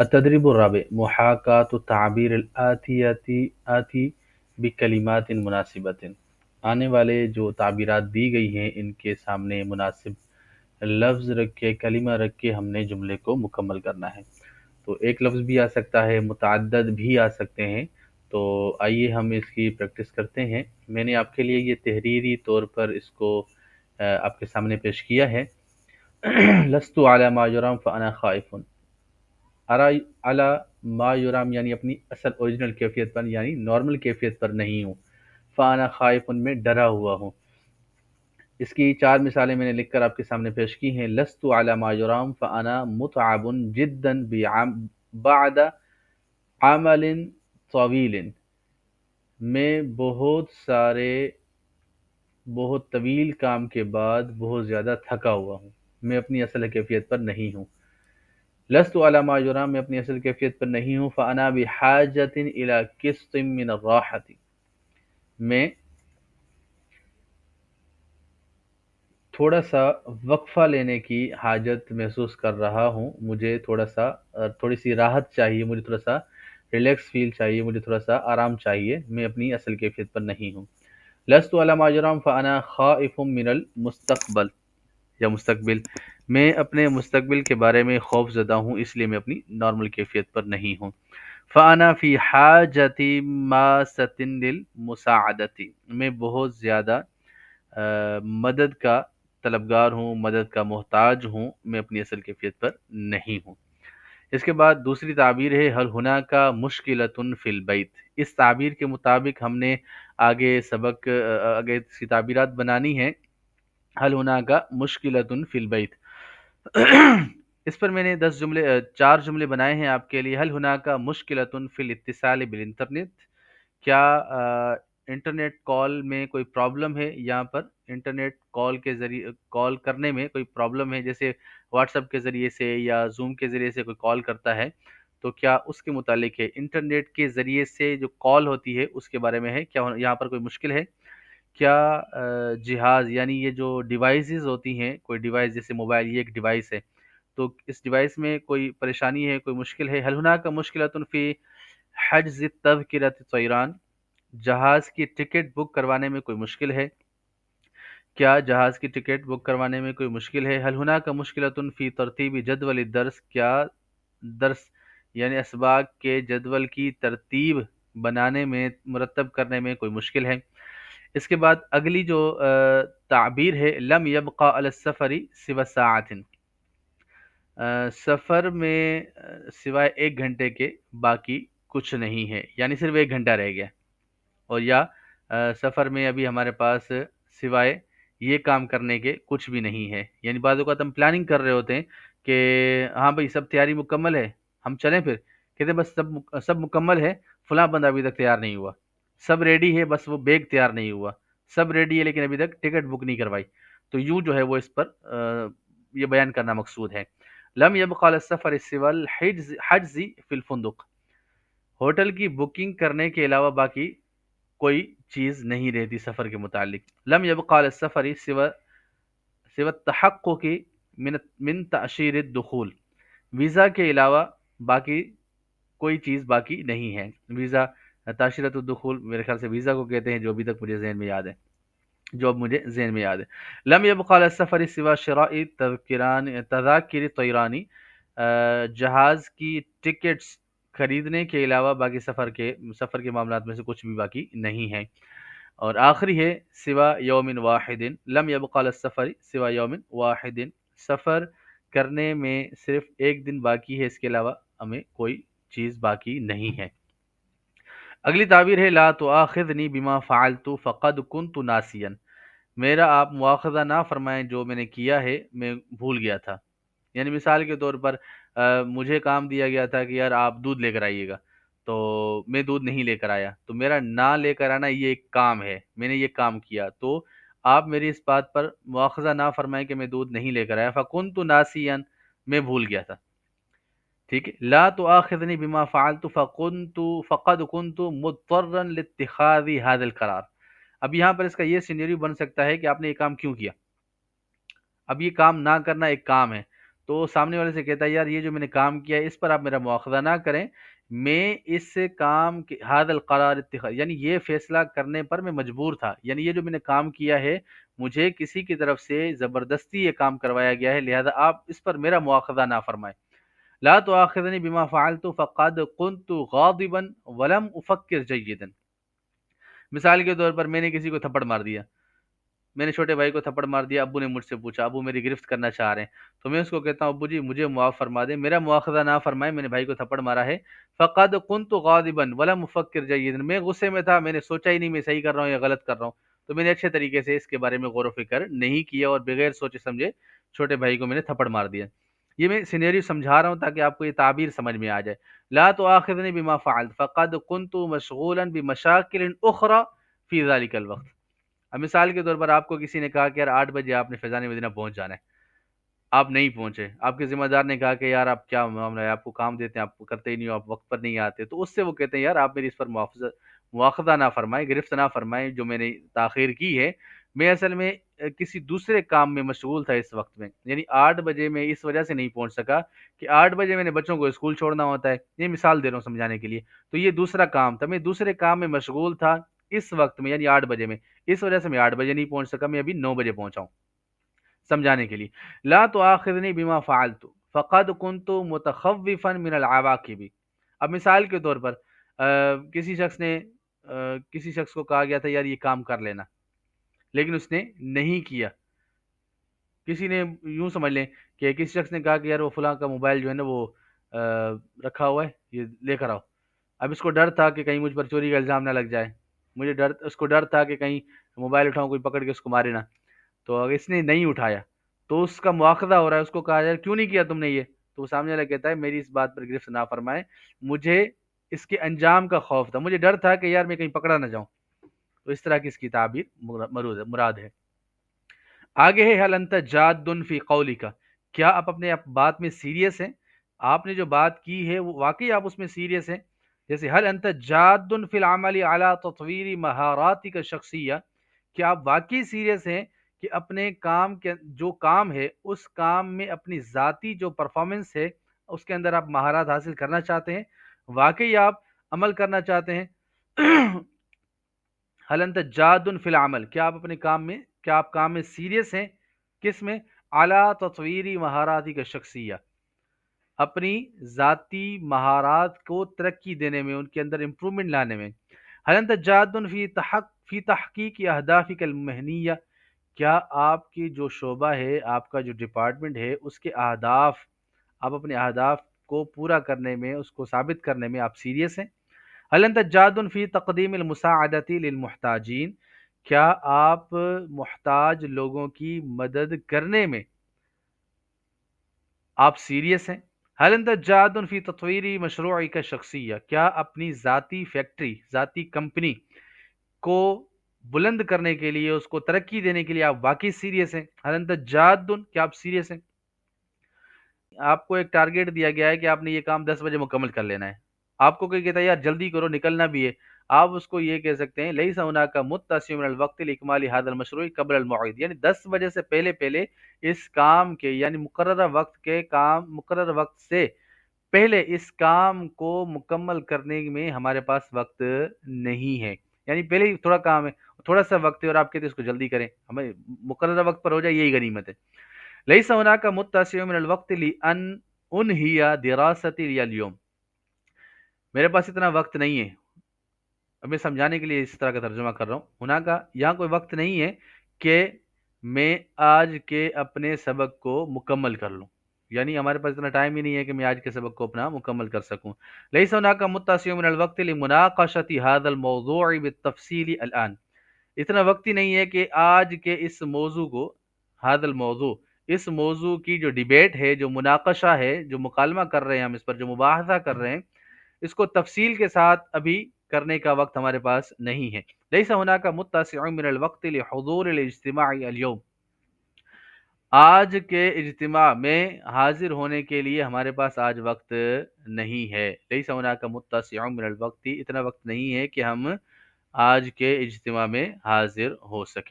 التدريب الرابع محاكاة التعبير آتی بکلمات مناسبت، آنے والے جو تعبیرات دی گئی ہیں ان کے سامنے مناسب لفظ رکھ کے، کلمہ رکھ کے ہم نے جملے کو مکمل کرنا ہے۔ تو ایک لفظ بھی آ سکتا ہے، متعدد بھی آ سکتے ہیں۔ تو آئیے ہم اس کی پریکٹس کرتے ہیں۔ میں نے آپ کے لیے یہ تحریری طور پر اس کو آپ کے سامنے پیش کیا ہے۔ لست علی ما یرام فانا خائف، علی ما یرام یعنی اپنی اصل اوریجنل کیفیت پر، یعنی نارمل کیفیت پر نہیں ہوں، فانا خائف میں ڈرا ہوا ہوں۔ اس کی 4 مثالیں میں نے لکھ کر آپ کے سامنے پیش کی ہیں۔ لست علی ما یرام فانا متعب جدا بعد عمل طویل، میں بہت طویل کام کے بعد بہت زیادہ تھکا ہوا ہوں، میں اپنی اصل کیفیت پر نہیں ہوں۔ لست علی ما یرام، میں اپنی اصل کیفیت پر نہیں ہوں۔ فانا بحاجۃ الی قسط من الراحۃ، میں تھوڑا سا وقفہ لینے کی حاجت محسوس کر رہا ہوں، مجھے تھوڑی سی راحت چاہیے، مجھے تھوڑا سا ریلیکس فیل چاہیے، مجھے تھوڑا سا آرام چاہیے، میں اپنی اصل کیفیت پر نہیں ہوں۔ لست علی ما یرام فانا خائف من المستقبل یا مستقبل، میں اپنے مستقبل کے بارے میں خوف زدہ ہوں، اس لیے میں اپنی نارمل کیفیت پر نہیں ہوں۔ فانا فی حاجۃ ماسۃ للمساعدۃ، میں بہت زیادہ مدد کا طلبگار ہوں، مدد کا محتاج ہوں، میں اپنی اصل کیفیت پر نہیں ہوں۔ اس کے بعد دوسری تعبیر ہے حل ہناک مشکلۃ فی البیت، اس تعبیر کے مطابق ہم نے آگے اس کی تعبیرات بنانی ہیں۔ حل ہناک مشکلۃ فی البیت، اس پر میں نے 4 جملے بنائے ہیں آپ کے لیے۔ حل ہناک مشکلۃ فی الاتصال بالانٹرنیٹ، کیا انٹرنیٹ کال میں کوئی پرابلم ہے؟ یہاں پر انٹرنیٹ کال کے ذریعے کال کرنے میں کوئی پرابلم ہے، جیسے واٹس ایپ کے ذریعے سے یا زوم کے ذریعے سے کوئی کال کرتا ہے تو کیا اس کے متعلق ہے؟ انٹرنیٹ کے ذریعے سے جو کال ہوتی ہے اس کے بارے میں ہے، کیا یہاں پر کوئی مشکل ہے؟ کیا جہاز یعنی یہ جو ڈیوائسز ہوتی ہیں، کوئی ڈیوائس جیسے موبائل، یہ ایک ڈیوائس ہے، تو اس ڈیوائس میں کوئی پریشانی ہے، کوئی مشکل ہے؟ حل ہناک مشکلۃ فی حجز تذکرۃ طیران، جہاز کی ٹکٹ بک کروانے میں کوئی مشکل ہے؟ کیا جہاز کی ٹکٹ بک کروانے میں کوئی مشکل ہے؟ حل ہناک مشکلۃ فی ترتیب جدول الدرس، کیا درس یعنی اسباق کے جدول کی ترتیب بنانے میں، مرتب کرنے میں کوئی مشکل ہے؟ اس کے بعد اگلی جو تعبیر ہے لم یبقى علی السفر سوى ساعۃ، سفر میں سوائے 1 گھنٹے کے باقی کچھ نہیں ہے، یعنی صرف 1 گھنٹہ رہ گیا، اور یا سفر میں ابھی ہمارے پاس سوائے یہ کام کرنے کے کچھ بھی نہیں ہے۔ یعنی بعض اوقات ہم پلاننگ کر رہے ہوتے ہیں کہ ہاں بھائی سب تیاری مکمل ہے، ہم چلیں، پھر کہتے ہیں بس سب مکمل ہے، فلاں بندہ ابھی تک تیار نہیں ہوا، سب ریڈی ہے بس وہ بیگ تیار نہیں ہوا، سب ریڈی ہے لیکن ابھی تک ٹکٹ بک نہیں کروائی۔ تو یوں جو ہے وہ اس پر یہ بیان کرنا مقصود ہے۔ لم يبقى على السفر سوى الحجز فی الفندق، ہوٹل کی بکنگ کرنے کے علاوہ باقی کوئی چیز نہیں رہتی سفر کے متعلق۔ لم يبقى على السفر سوى التحقق من تأشیر الدخول، ویزا کے علاوہ باقی کوئی چیز باقی نہیں ہے۔ ویزا، تاشرۃ الدخول، میرے خیال سے ویزا کو کہتے ہیں، جو ابھی تک مجھے ذہن میں یاد ہے، جو اب مجھے ذہن میں یاد ہے۔ لم يبقى على السفر سوى شراء تذاکر طیرانی، جہاز کی ٹکٹس خریدنے کے علاوہ باقی سفر کے معاملات میں سے کچھ بھی باقی نہیں ہے۔ اور آخری ہے سوا یوم واحد، لم يبقى على السفر سوا یوم واحد، سفر کرنے میں صرف 1 دن باقی ہے، اس کے علاوہ ہمیں کوئی چیز باقی نہیں ہے۔ اگلی تعبیر ہے لا تؤاخذنی بما فعلت فقد كنت ناسیا، میرا آپ مواخذہ نہ فرمائیں، جو میں نے کیا ہے میں بھول گیا تھا۔ یعنی مثال کے طور پر مجھے کام دیا گیا تھا کہ یار آپ دودھ لے کر آئیے گا، تو میں دودھ نہیں لے کر آیا، تو میرا نہ لے کر آنا یہ ایک کام ہے، میں نے یہ کام کیا، تو آپ میری اس بات پر مواخذہ نہ فرمائیں کہ میں دودھ نہیں لے کر آیا۔ فکنت ناسیا، میں بھول گیا تھا، ٹھیک ہے۔ لا تؤاخذنی بما فعلت فقد كنت مضطرا لاتخاذ هذا القرار، اب یہاں پر اس کا یہ سینیریو بن سکتا ہے کہ آپ نے یہ کام کیوں کیا؟ اب یہ کام نہ کرنا ایک کام ہے، تو سامنے والے سے کہتا ہے یار یہ جو میں نے کام کیا ہے اس پر آپ میرا مواخذہ نہ کریں، میں اس کام کے هذا القرار اتخاذ یعنی یہ فیصلہ کرنے پر میں مجبور تھا، یعنی یہ جو میں نے کام کیا ہے مجھے کسی کی طرف سے زبردستی یہ کام کروایا گیا ہے، لہذا آپ اس پر میرا مواخذہ نہ فرمائیں۔ لا تؤاخذنی بما فعلت فقد كنت غاضبا ولم افکر جیدا۔ مثال کے طور پر میں نے کسی کو تھپڑ مار دیا، میں نے چھوٹے بھائی کو تھپڑ مار دیا، ابو نے مجھ سے پوچھا ابو میری گرفت کرنا چاہ رہے ہیں، تو میں اس کو کہتا ہوں ابو جی مجھے معاف فرما دیں، میرا مواخذہ نہ فرمائیں، میں نے بھائی کو تھپڑ مارا ہے، فقد كنت غاضبا ولم افکر جیدا، میں غصے میں تھا، میں نے سوچا ہی نہیں میں صحیح کر رہا ہوں یا غلط کر رہا ہوں، تو میں نے اچھے طریقے سے اس کے بارے میں غور و فکر نہیں کیا اور بغیر سوچے سمجھے چھوٹے بھائی کو میں نے تھپڑ مار دیا۔ یہ میں سینیریو سمجھا رہا ہوں تاکہ آپ کو یہ تعبیر سمجھ میں آ جائے۔ لا تؤاخذنی بما فعلت فقد كنت مشغولا بمشاکل اخرى فی ذلك الوقت۔ اب مثال کے طور پر آپ کو کسی نے کہا کہ یار 8 بجے آپ نے فیضان مدینہ پہنچ جانا ہے، آپ نہیں پہنچے، آپ کے ذمہ دار نے کہا کہ یار آپ کیا معاملہ ہے، آپ کو کام دیتے ہیں آپ کرتے ہی نہیں ہو، آپ وقت پر نہیں آتے، تو اس سے وہ کہتے ہیں یار آپ میری اس پر مواخذہ نہ فرمائیں، گرفت نہ فرمائیں، جو میں نے تاخیر کی ہے میں اصل میں کسی دوسرے کام میں مشغول تھا اس وقت میں، یعنی 8 بجے میں اس وجہ سے نہیں پہنچ سکا کہ 8 بجے میں نے بچوں کو اسکول چھوڑنا ہوتا ہے، یہ مثال دے رہا ہوں سمجھانے کے لیے، تو یہ دوسرا کام تھا، میں دوسرے کام میں مشغول تھا اس وقت میں یعنی 8 بجے میں، اس وجہ سے میں 8 بجے نہیں پہنچ سکا، میں ابھی 9 بجے پہنچا ہوں سمجھانے کے لیے۔ لا تؤاخذنی بما فعلت فقد كنت متخوفا من العواقب۔ اب مثال کے طور پر کسی شخص کو کہا گیا تھا یار یہ کام کر لینا، لیکن اس نے نہیں کیا، کسی نے یوں سمجھ لیں کہ کسی شخص نے کہا کہ یار وہ فلاں کا موبائل جو ہے نا وہ رکھا ہوا ہے یہ لے کر آؤ، اب اس کو ڈر تھا کہ کہیں مجھ پر چوری کا الزام نہ لگ جائے، اس کو ڈر تھا کہ کہیں موبائل اٹھاؤں کوئی پکڑ کے اس کو مارے نہ، تو اگر اس نے نہیں اٹھایا تو اس کا مواخذہ ہو رہا ہے، اس کو کہا یار کیوں نہیں کیا تم نے یہ، تو وہ سامنے والا کہتا ہے میری اس بات پر گرفت نہ فرمائے، مجھے اس کے انجام کا خوف تھا، مجھے ڈر تھا کہ یار میں کہیں پکڑا نہ جاؤں، تو اس طرح کی اس کی تعبیر مراد ہے۔ آگے ہے حل انت جاد فی قولک، کیا آپ اپنے بات میں سیریس ہیں، آپ نے جو بات کی ہے وہ واقعی آپ اس میں سیریس ہیں، جیسے حل انت جاد فی العمل علی تطویر مہاراتک الشخصیہ، کیا آپ واقعی سیریس ہیں کہ اپنے کام کے جو کام ہے اس کام میں اپنی ذاتی جو پرفارمنس ہے اس کے اندر آپ مہارت حاصل کرنا چاہتے ہیں، واقعی آپ عمل کرنا چاہتے ہیں۔ حل انت جاد فی العمل، کیا آپ اپنے کام میں کیا آپ کام میں سیریس ہیں، کس میں، اعلیٰ تطویری مہاراتی کا شخصیہ، اپنی ذاتی مہارات کو ترقی دینے میں، ان کے اندر امپرومنٹ لانے میں۔ حل انت جاد فی تحقیق اہدافک المہنیہ، کیا آپ کی جو شعبہ ہے آپ کا جو ڈپارٹمنٹ ہے اس کے اہداف، آپ اپنے اہداف کو پورا کرنے میں اس کو ثابت کرنے میں آپ سیریس ہیں۔ هل انت جاد فی تقدیم المساعدۃ للمحتاجین، کیا آپ محتاج لوگوں کی مدد کرنے میں آپ سیریس ہیں۔ هل انت جاد فی تطویر مشروعک شخصیہ، کیا اپنی ذاتی فیکٹری ذاتی کمپنی کو بلند کرنے کے لیے اس کو ترقی دینے کے لیے آپ واقعی سیریس ہیں۔ هل انت جاد، کیا آپ سیریس ہیں، آپ کو ایک ٹارگیٹ دیا گیا ہے کہ آپ نے یہ کام 10 بجے مکمل کر لینا ہے، آپ کو کوئی کہتا ہے یار جلدی کرو نکلنا بھی ہے، آپ اس کو یہ کہہ سکتے ہیں لیس هناک متسع من الوقت لاکمال هذا المشروع قبل الموعد، یعنی 10 بجے سے پہلے پہلے اس کام کے یعنی مقررہ وقت سے پہلے اس کام کو مکمل کرنے میں ہمارے پاس وقت نہیں ہے، یعنی پہلے ہی تھوڑا کام ہے، تھوڑا سا وقت ہے اور آپ کہتے ہیں اس کو جلدی کریں، ہمیں مقررہ وقت پر ہو جائے یہی غنیمت ہے۔ ليس هناك متسع من الوقت لأن انہی دراستي اليوم، میرے پاس اتنا وقت نہیں ہے، اب میں سمجھانے کے لیے اس طرح کا ترجمہ کر رہا ہوں، کا یہاں کوئی وقت نہیں ہے کہ میں آج کے اپنے سبق کو مکمل کر لوں، یعنی ہمارے پاس اتنا ٹائم ہی نہیں ہے کہ میں آج کے سبق کو اپنا مکمل کر سکوں۔ ليس هناك متسع من الوقت لمناقشة هذا الموضوع بالتفصيل الآن، اتنا وقت ہی نہیں ہے کہ آج کے اس موضوع کو، هذا الموضوع، اس موضوع کی جو ڈیبیٹ ہے، جو مناقشہ ہے، جو مکالمہ کر رہے ہیں ہم اس پر، جو مباحثہ کر رہے ہیں، اس کو تفصیل کے ساتھ ابھی کرنے کا وقت ہمارے پاس نہیں ہے۔ ليس هناك متسع من الوقت لحضور الاجتماع اليوم، آج کے اجتماع میں حاضر ہونے کے لیے ہمارے پاس آج وقت نہیں ہے۔ ليس هناك متسع من الوقت، اتنا وقت نہیں ہے کہ ہم آج کے اجتماع میں حاضر ہو سکیں۔